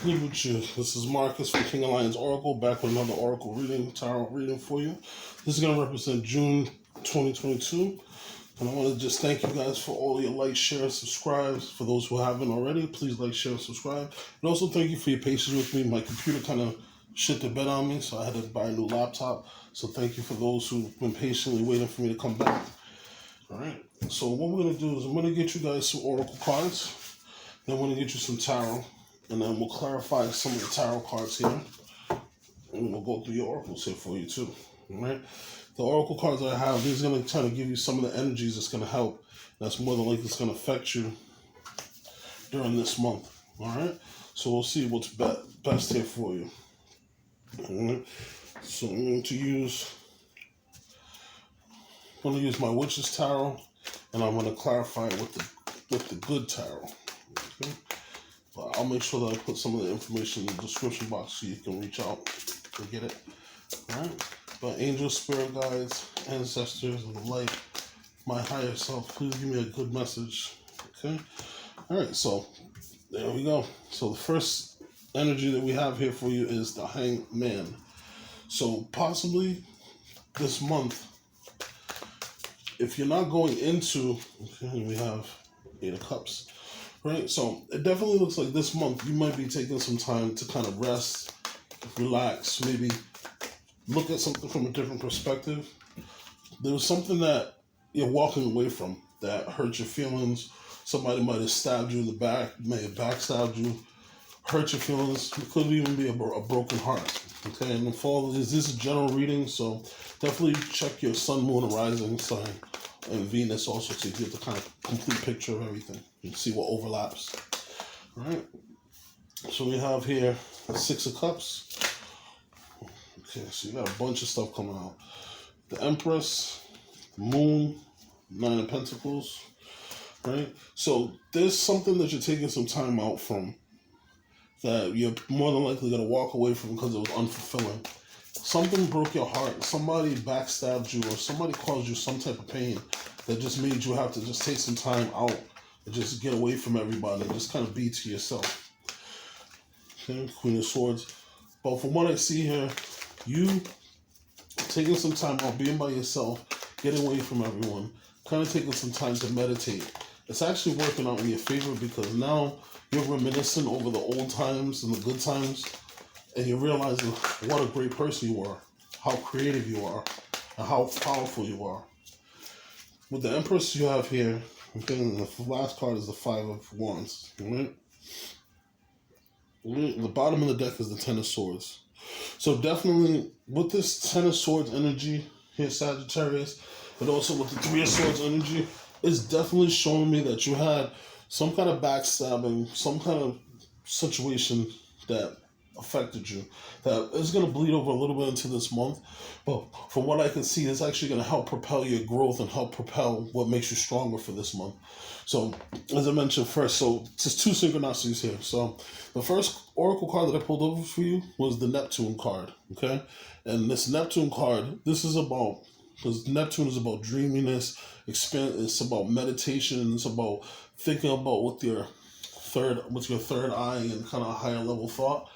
Good with you. This is Marcus from King Alliance Oracle, back with another Oracle reading, tarot reading for you. This is going to represent June 2022. And I want to just thank you guys for all your likes, shares, subscribes. For those who haven't already, please like, share, and subscribe. And also thank you for your patience with me. My computer kind of shit the bed on me, so I had to buy a new laptop. So thank you for those who've been patiently waiting for me to come back. All right. So what we're going to do is I'm going to get you guys some Oracle cards. Then I'm going to get you some tarot. And then we'll clarify some of the tarot cards here. And we'll go through your oracles here for you too. Alright? The oracle cards that I have, these are going to try to give you some of the energies that's going to help. That's more than likely it's going to affect you during this month. Alright? So we'll see what's best here for you. Alright? So I'm going to use my Witch's Tarot. And I'm going to clarify it with the good tarot. Okay? But I'll make sure that I put some of the information in the description box so you can reach out and get it. Alright? But angels, spirit guides, ancestors, and the light, my higher self, please give me a good message. Okay? Alright, so there we go. So the first energy that we have here for you is the Hanged Man. So possibly this month, if you're not going into, okay, we have Eight of Cups. Right, so it definitely looks like this month you might be taking some time to kind of rest, relax, maybe look at something from a different perspective. There was something that you're walking away from that hurt your feelings. Somebody might have stabbed you in the back, may have backstabbed you, hurt your feelings. It could even be a broken heart. Okay, and the fall is this is a general reading, so definitely check your sun, moon, and rising sign, and Venus also to get the kind of complete picture of everything and see what overlaps. All right. So we have here the Six of Cups. Okay, so you got a bunch of stuff coming out. The Empress, the Moon, Nine of Pentacles. Right. So there's something that you're taking some time out from that you're more than likely going to walk away from because it was unfulfilling. Something broke your heart. Somebody backstabbed you, or somebody caused you some type of pain that just made you have to just take some time out and just get away from everybody and just kind of be to yourself. Okay, Queen of Swords. But from what I see here, you taking some time out, being by yourself, getting away from everyone, kind of taking some time to meditate. It's actually working out in your favor because now you're reminiscing over the old times and the good times, and you're realizing what a great person you are, how creative you are, and how powerful you are. With the Empress you have here, okay, the last card is the Five of Wands. Right? The bottom of the deck is the Ten of Swords. So definitely with this Ten of Swords energy here, Sagittarius, but also with the Three of Swords energy, it's definitely showing me that you had some kind of backstabbing, some kind of situation that affected you, that is going to bleed over a little bit into this month. But from what I can see, it's actually going to help propel your growth and help propel what makes you stronger for this month. So, as I mentioned first, so just two synchronicities here. So, the first oracle card that I pulled over for you was the Neptune card, okay? And this Neptune card, this is about, because Neptune is about dreaminess, it's about meditation, it's about thinking about with your third eye and kind of a higher level thought.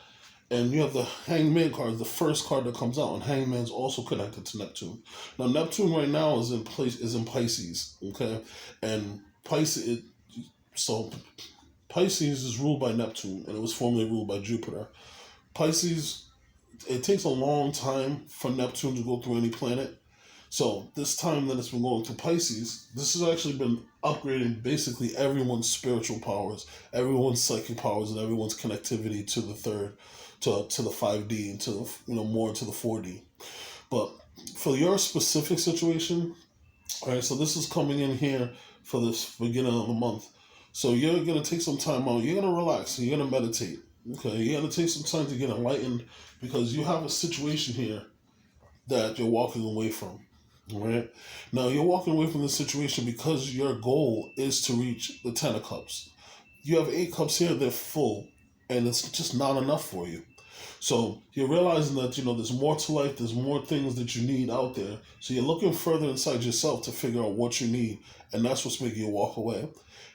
And you have the Hanged Man card, the first card that comes out, and Hanged Man's also connected to Neptune. Now Neptune right now is in Pisces, okay? And Pisces is ruled by Neptune, and it was formerly ruled by Jupiter. Pisces, it takes a long time for Neptune to go through any planet. So this time that it's been going through Pisces, this has actually been upgrading basically everyone's spiritual powers, everyone's psychic powers, and everyone's connectivity to the third, to the 5D, and to the, more to the 4D. But for your specific situation, all right, so this is coming in here for this beginning of the month. So you're gonna take some time out. You're gonna relax. You're gonna meditate. Okay, you're gonna take some time to get enlightened because you have a situation here that you're walking away from. All right. Now you're walking away from the situation because your goal is to reach the Ten of Cups. You have 8 cups here; they're full, and it's just not enough for you. So you're realizing that there's more to life. There's more things that you need out there. So you're looking further inside yourself to figure out what you need, and that's what's making you walk away.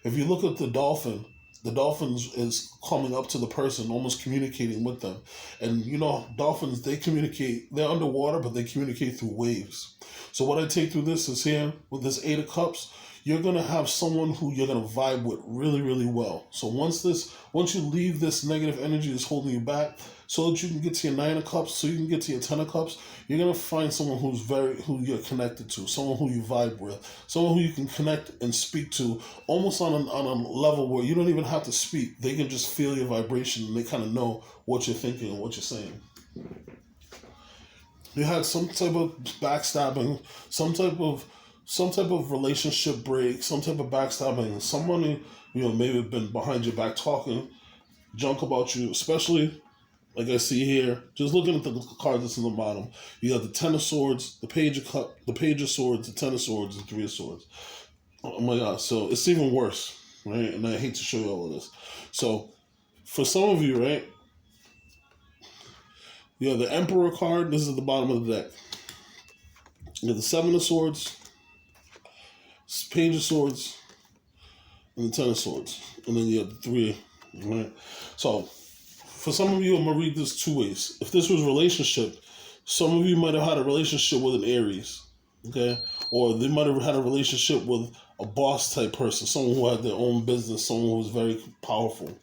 If you look at the dolphin, The dolphins is coming up to the person, almost communicating with them. And you know, dolphins, they communicate, they're underwater, but they communicate through waves. So what I take through this is here, with this Eight of Cups, you're going to have someone who you're going to vibe with really, really well. So once you leave this negative energy that's holding you back, so that you can get to your Nine of Cups, so you can get to your Ten of Cups, you're going to find someone who you're connected to, someone who you vibe with, someone who you can connect and speak to almost on a level where you don't even have to speak. They can just feel your vibration and they kind of know what you're thinking and what you're saying. You had some type of backstabbing, some type of relationship break, some type of backstabbing. Somebody, maybe been behind your back talking junk about you, especially like I see here, just looking at the cards that's in the bottom. You have the Ten of Swords, the Page of Swords, the Ten of Swords, and Three of Swords. Oh my God, so it's even worse, right? And I hate to show you all of this. So for some of you, right, you have the Emperor card. This is at the bottom of the deck. You have the Seven of Swords, Page of Swords, and the Ten of Swords. And then you have the Three, right? So for some of you, I'm going to read this two ways. If this was a relationship, some of you might have had a relationship with an Aries, okay? Or they might have had a relationship with a boss type person, someone who had their own business, someone who was very powerful.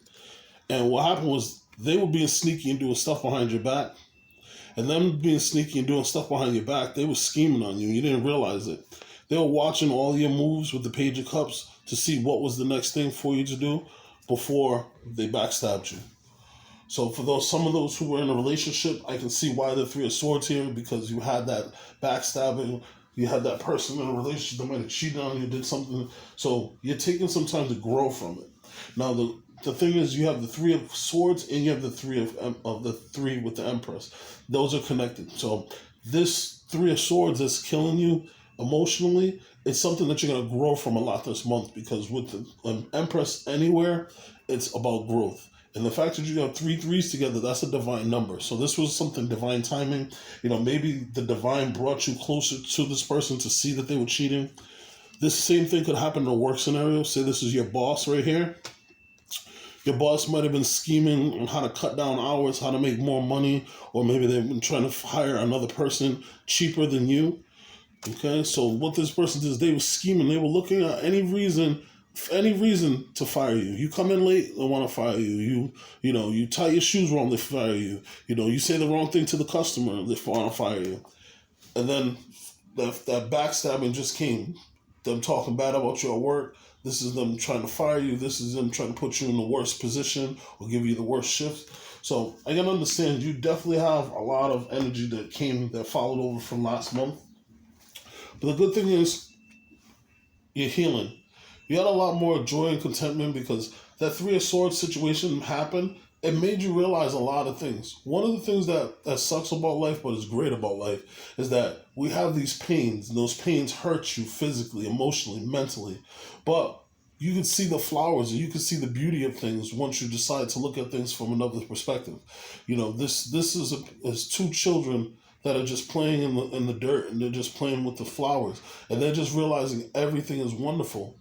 And what happened was they were being sneaky and doing stuff behind your back. And them being sneaky and doing stuff behind your back, they were scheming on you. You didn't realize it. They were watching all your moves with the Page of Cups to see what was the next thing for you to do before they backstabbed you. So for some of those who were in a relationship, I can see why the Three of Swords here, because you had that backstabbing, you had that person in a relationship that might have cheated on you, did something. So you're taking some time to grow from it. Now the thing is, you have the Three of Swords and you have the Three of the Three with the Empress. Those are connected. So this Three of Swords that's killing you emotionally, it's something that you're gonna grow from a lot this month, because with the Empress anywhere, it's about growth. And the fact that you have 3 threes together, that's a divine number. So this was something divine timing. Maybe the divine brought you closer to this person to see that they were cheating. This same thing could happen in a work scenario. Say this is your boss right here. Your boss might have been scheming on how to cut down hours, how to make more money, or maybe they've been trying to hire another person cheaper than you. Okay, so what this person did is they were scheming. They were looking at any reason to fire you. You come in late, they want to fire you. You tie your shoes wrong, they fire you. You say the wrong thing to the customer, they want to fire you. And then that backstabbing just came. Them talking bad about you at work. This is them trying to fire you. This is them trying to put you in the worst position or give you the worst shift. So I can understand you definitely have a lot of energy that followed over from last month. But the good thing is you're healing. You had a lot more joy and contentment because that Three of Swords situation happened. It made you realize a lot of things. One of the things that sucks about life but is great about life is that we have these pains, and those pains hurt you physically, emotionally, mentally. But you can see the flowers and you can see the beauty of things once you decide to look at things from another perspective. This is 2 children that are just playing in the dirt, and they're just playing with the flowers, and they're just realizing everything is wonderful.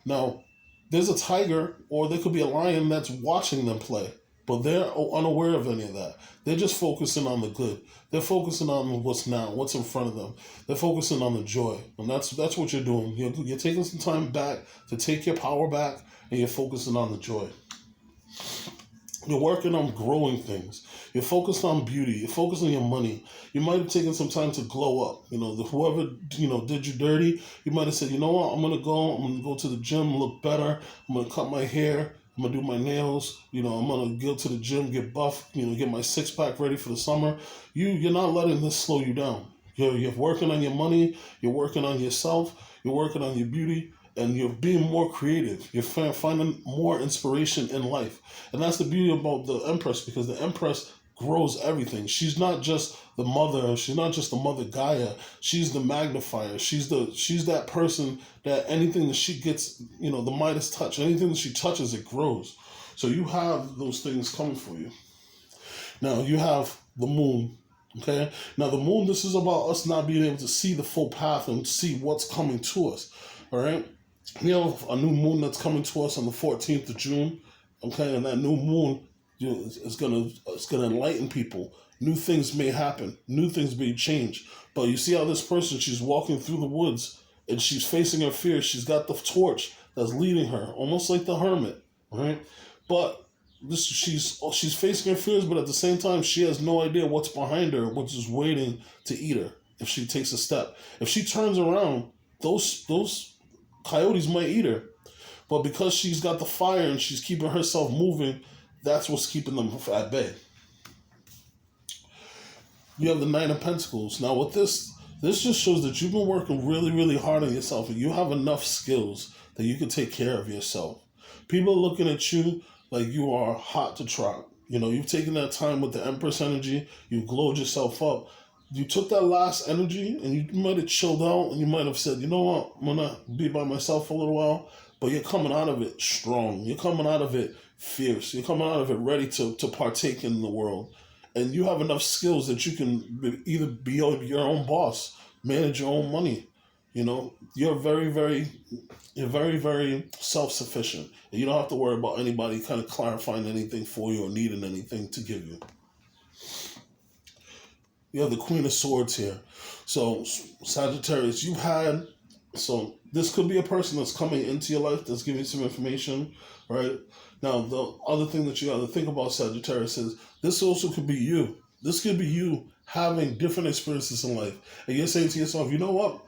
Now, there's a tiger, or there could be a lion that's watching them play, but they're unaware of any of that. They're just focusing on the good. They're focusing on what's now, what's in front of them. They're focusing on the joy, and that's what you're doing. You're taking some time back to take your power back, and you're focusing on the joy. You're working on growing things. You're focused on beauty. You're focused on your money. You might have taken some time to glow up. Whoever, did you dirty, you might have said, you know what, I'm going to go to the gym, look better. I'm going to cut my hair. I'm going to do my nails. I'm going to go to the gym, get buff, get my 6-pack ready for the summer. You're not letting this slow you down. You're working on your money. You're working on yourself. You're working on your beauty. And you're being more creative. You're finding more inspiration in life. And that's the beauty about the Empress, because the Empress grows everything. She's not just the mother. She's not just the mother Gaia. She's the magnifier. She's that person that anything that she gets, the Midas touch, anything that she touches, it grows. So you have those things coming for you. Now you have the moon. Okay. Now the moon, this is about us not being able to see the full path and see what's coming to us. All right. We have a new moon that's coming to us on the 14th of June. Okay, and that new moon, it's gonna enlighten people. New things may happen. New things may change. But you see how this person, she's walking through the woods and she's facing her fears. She's got the torch that's leading her, almost like the hermit, right? But she's facing her fears, but at the same time, she has no idea what's behind her, what's just waiting to eat her if she takes a step. If she turns around, those coyotes might eat her. But because she's got the fire and she's keeping herself moving, that's what's keeping them at bay. You have the Nine of Pentacles. Now with this just shows that you've been working really, really hard on yourself and you have enough skills that you can take care of yourself. People are looking at you like you are hot to trot. You know, you've taken that time with the Empress energy, you've glowed yourself up. You took that last energy and you might have chilled out and you might have said, you know what, I'm going to be by myself for a little while. But you're coming out of it strong. You're coming out of it fierce. You're coming out of it ready to partake in the world. And you have enough skills that you can either be your own boss, manage your own money. You know, you're very, very self-sufficient. And you don't have to worry about anybody kind of clarifying anything for you or needing anything to give you. You have the Queen of Swords here. So, Sagittarius, so this could be a person that's coming into your life that's giving you some information, right? Now, the other thing that you got to think about, Sagittarius, is this also could be you. This could be you having different experiences in life. And you're saying to yourself, you know what?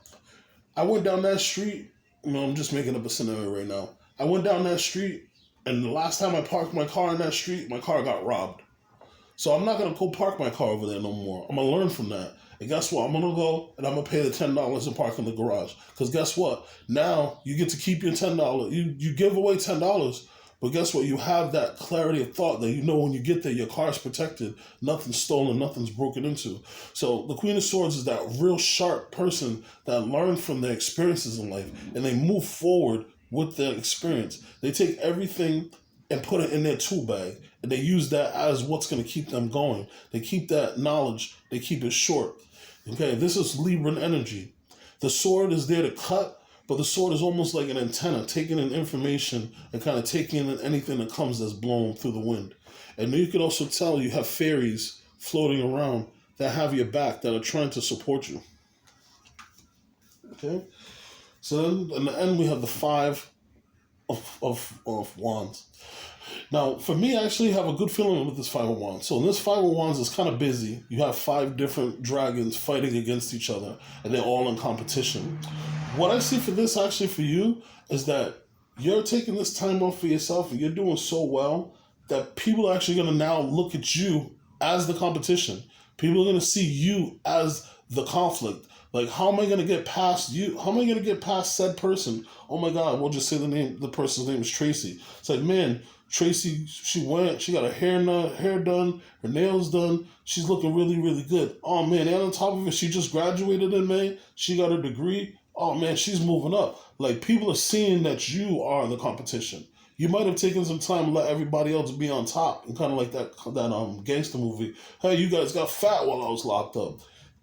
I went down that street. I'm just making up a scenario right now. I went down that street, and the last time I parked my car in that street, my car got robbed. So I'm not going to go park my car over there no more. I'm going to learn from that. And guess what? I'm going to go and I'm going to pay the $10 and park in the garage. Because guess what? Now you get to keep your $10. You give away $10. But guess what? You have that clarity of thought that you know when you get there, your car's protected. Nothing's stolen. Nothing's broken into. So the Queen of Swords is that real sharp person that learned from their experiences in life. And they move forward with their experience. They take everything and put it in their tool bag. And they use that as what's going to keep them going. They keep that knowledge. They keep it short. Okay, this is Libran energy. The sword is there to cut, but the sword is almost like an antenna, taking in information and kind of taking in anything that comes that's blown through the wind. And you can also tell you have fairies floating around that have your back, that are trying to support you. Okay, so then in the end we have the Five of Wands. Now, for me, I actually have a good feeling with this Five of Wands. So, in this Five of Wands is kind of busy. You have 5 different dragons fighting against each other, and they're all in competition. What I see for this, actually, for you, is that you're taking this time off for yourself, and you're doing so well that people are actually going to now look at you as the competition. People are going to see you as the conflict. Like, how am I going to get past you? How am I going to get past said person? Oh my God, we'll just say the person's name is Tracy. It's like, man, Tracy, she got her hair done, her nails done. She's looking really, really good. Oh man, and on top of it, she just graduated in May. She got her degree. Oh man, she's moving up. Like, people are seeing that you are the competition. You might have taken some time to let everybody else be on top, and kind of like that gangster movie. Hey, you guys got fat while I was locked up.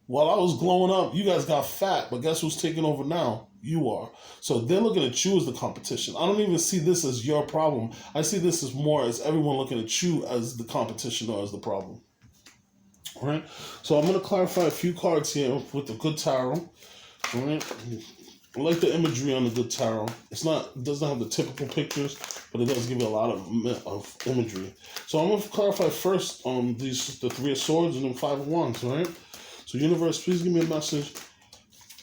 While I was glowing up, you guys got fat, but guess who's taking over now? You are. So they're looking at you as the competition. I don't even see this as your problem. I see this as more as everyone looking at you as the competition or as the problem. All right. So I'm going to clarify a few cards here with the good tarot. All right. I like the imagery on the good tarot. It doesn't have the typical pictures, but it does give you a lot of imagery. So I'm going to clarify first the Three of Swords and then Five of Wands. All right. So universe, please give me a message.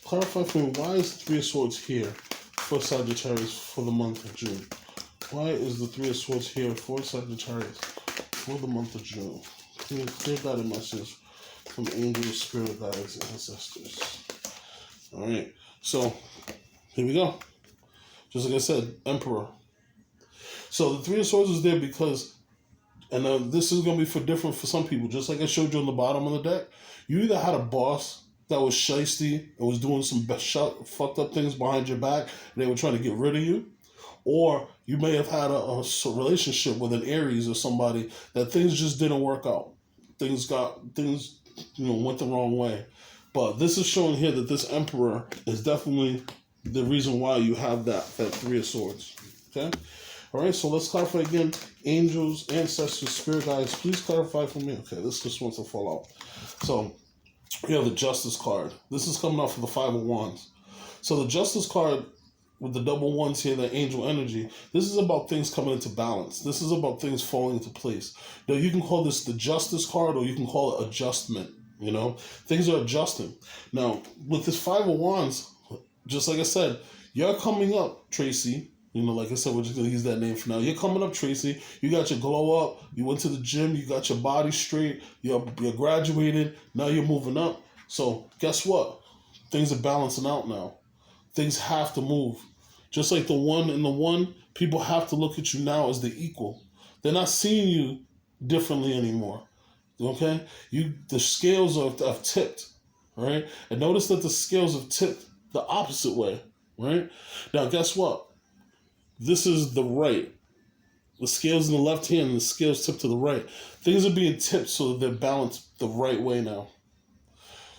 Clarify for me, why is the Three of Swords here for Sagittarius for the month of June? Why is the Three of Swords here for Sagittarius for the month of June? Clear guided message from angels, spirit guides, and ancestors. All right, so here we go. Just like I said, Emperor. So the Three of Swords is there because, and this is going to be different for some people, just like I showed you on the bottom of the deck. You either had a boss that was shiesty and was doing some fucked up things behind your back, and they were trying to get rid of you, or you may have had a relationship with an Aries or somebody that things just didn't work out. Things went the wrong way. But this is showing here that this Emperor is definitely the reason why you have that Three of Swords. Okay? All right, so let's clarify again. Angels, ancestors, spirit guides, please clarify for me. Okay, this just wants to fall out. So we have the Justice card. This is coming out for the Five of Wands. So the Justice card with the double ones here, the angel energy, this is about things coming into balance. This is about things falling into place. Now, you can call this the Justice card, or you can call it adjustment. You know, things are adjusting. Now, with this Five of Wands, just like I said, you're coming up, Tracy. You know, like I said, we're just going to use that name for now. You're coming up, Tracy. You got your glow up. You went to the gym. You got your body straight. You're graduated. Now you're moving up. So guess what? Things are balancing out now. Things have to move. Just like the one and the one, people have to look at you now as the equal. They're not seeing you differently anymore. Okay? The scales have tipped. Right? And notice that the scales have tipped the opposite way. Right? Now, guess what? This is the right. The scales in the left hand and the scales tipped to the right. Things are being tipped so that they're balanced the right way now.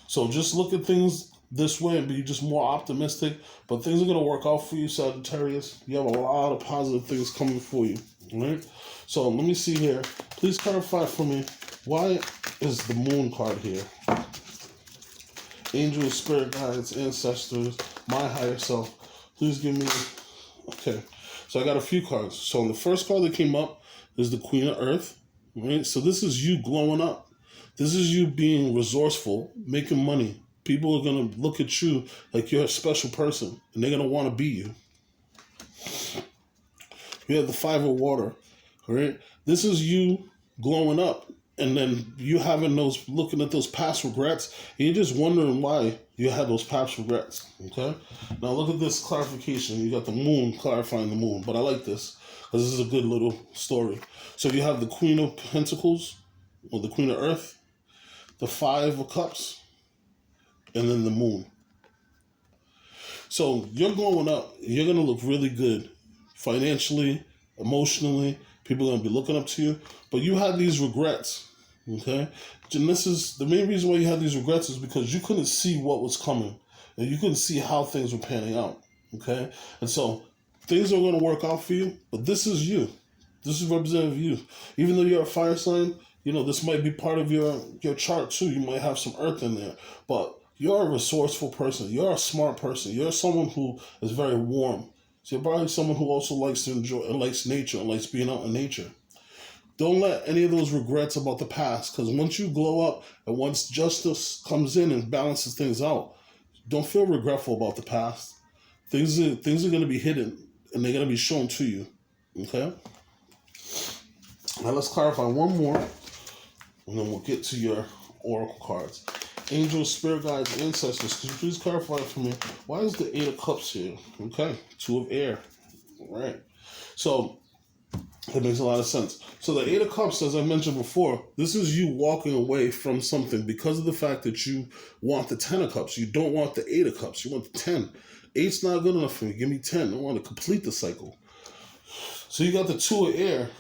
So just look at things this way and be just more optimistic. But things are going to work out for you, Sagittarius. You have a lot of positive things coming for you. All right? So let me see here. Please clarify for me, why is the Moon card here? Angels, spirit guides, ancestors, my higher self. Please give me... Okay. So I got a few cards. So the first card that came up is the Queen of Earth. Right? So this is you glowing up. This is you being resourceful, making money. People are going to look at you like you're a special person, and they're going to want to be you. You have the Five of Water. All right? This is you glowing up, and then you looking at those past regrets, and you're just wondering why you had those past regrets. Okay? Now look at this clarification. You got the Moon clarifying the Moon, but I like this because this is a good little story. So you have the Queen of Pentacles, or the Queen of Earth, the Five of Cups, and then the Moon. So you're glowing up. You're going to look really good financially, emotionally. People are going to be looking up to you. But you had these regrets, okay? And this is the main reason why you had these regrets is because you couldn't see what was coming. And you couldn't see how things were panning out, okay? And so things are going to work out for you, but this is you. This is representative of you. Even though you're a fire sign, you know, this might be part of your chart too. You might have some earth in there. But you're a resourceful person. You're a smart person. You're someone who is very warm. So you're probably someone who also likes to enjoy and likes nature and likes being out in nature. Don't let any of those regrets about the past, because once you glow up and once justice comes in and balances things out, don't feel regretful about the past. Things are going to be hidden and they're going to be shown to you. Okay? Now let's clarify one more, and then we'll get to your oracle cards. Angels, spirit guides, ancestors, could you please clarify for me, why is the Eight of Cups here? Okay, Two of Air. All right. So, it makes a lot of sense. So the Eight of Cups, as I mentioned before, this is you walking away from something because of the fact that you want the Ten of Cups. You don't want the Eight of Cups. You want the 10. Eight's not good enough for me. Give me 10. I want to complete the cycle. So you got the Two of Air,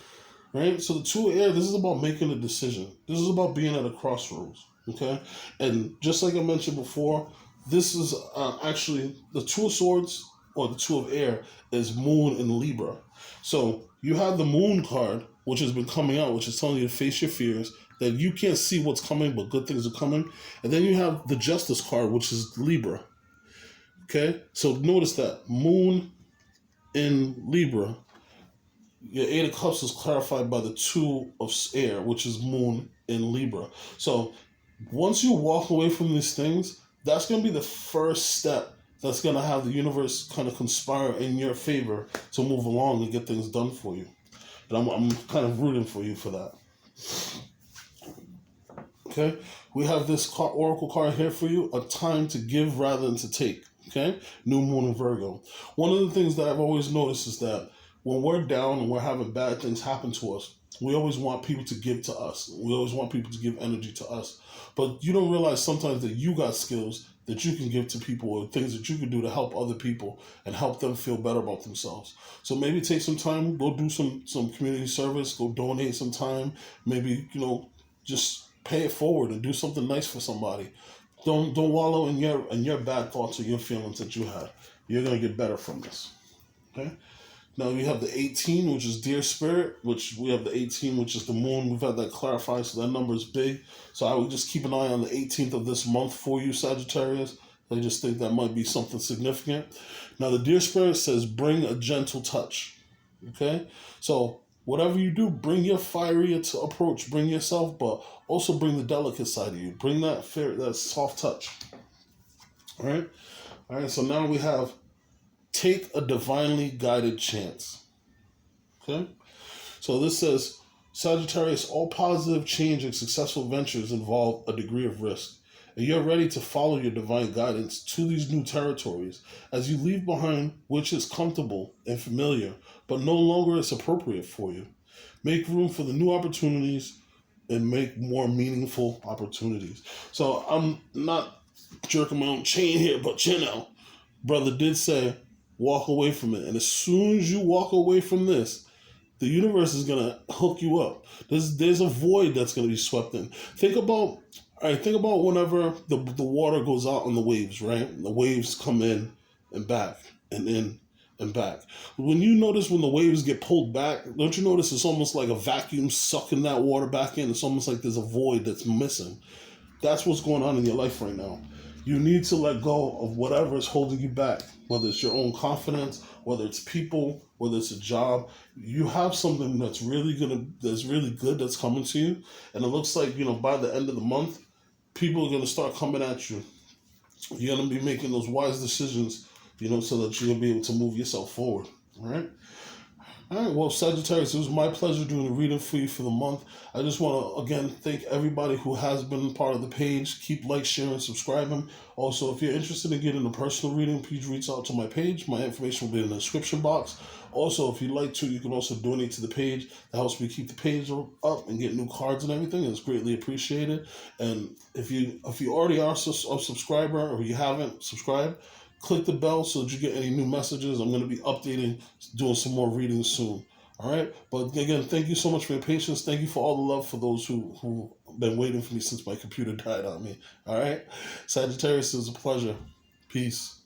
right? So the Two of Air, this is about making a decision. This is about being at a crossroads. Okay, and just like I mentioned before, this is actually the Two of Swords, or the Two of Air, is Moon in Libra. So you have the Moon card, which has been coming out, which is telling you to face your fears, that you can't see what's coming, but good things are coming. And then you have the Justice card, which is Libra. Okay, so notice that Moon in Libra. Your Eight of Cups is clarified by the Two of Air, which is Moon in Libra. So once you walk away from these things, that's going to be the first step that's going to have the universe kind of conspire in your favor to move along and get things done for you. And I'm kind of rooting for you for that. Okay? We have this oracle card here for you, a time to give rather than to take. Okay? New Moon in Virgo. One of the things that I've always noticed is that when we're down and we're having bad things happen to us, we always want people to give to us. We always want people to give energy to us. But you don't realize sometimes that you got skills that you can give to people, or things that you can do to help other people and help them feel better about themselves. So maybe take some time, go do some community service, go donate some time. Maybe, just pay it forward and do something nice for somebody. Don't wallow in your bad thoughts or your feelings that you had. You're going to get better from this. Okay? Now you have the 18, which is Dear Spirit, which we have the 18, which is the moon. We've had that clarified, so that number is big. So I would just keep an eye on the 18th of this month for you, Sagittarius. I just think that might be something significant. Now the Dear Spirit says, bring a gentle touch. Okay? So whatever you do, bring your fiery approach, bring yourself, but also bring the delicate side of you. Bring that that soft touch. All right? All right, so now we have take a divinely guided chance. Okay? So this says, Sagittarius, all positive change and successful ventures involve a degree of risk. And you're ready to follow your divine guidance to these new territories as you leave behind which is comfortable and familiar, but no longer is appropriate for you. Make room for the new opportunities and make more meaningful opportunities. So I'm not jerking my own chain here, but brother did say, walk away from it. And as soon as you walk away from this, the universe is going to hook you up. There's a void that's going to be swept in. Think about whenever the water goes out on the waves, right? The waves come in and back and in and back. When you notice when the waves get pulled back, don't you notice it's almost like a vacuum sucking that water back in? It's almost like there's a void that's missing. That's what's going on in your life right now. You need to let go of whatever is holding you back, whether it's your own confidence, whether it's people, whether it's a job. You have something that's really good that's coming to you. And it looks like, by the end of the month, people are going to start coming at you. You're going to be making those wise decisions, so that you'll be able to move yourself forward. All right? All right, well, Sagittarius, it was my pleasure doing a reading for you for the month. I just want to, again, thank everybody who has been part of the page. Keep sharing, subscribing. Also, if you're interested in getting a personal reading, please reach out to my page. My information will be in the description box. Also, if you'd like to, you can also donate to the page. That helps me keep the page up and get new cards and everything. It's greatly appreciated. And if you already are a subscriber or you haven't subscribed, click the bell so that you get any new messages. I'm going to be updating, doing some more readings soon. All right? But again, thank you so much for your patience. Thank you for all the love for those who been waiting for me since my computer died on me. All right? Sagittarius, it was a pleasure. Peace.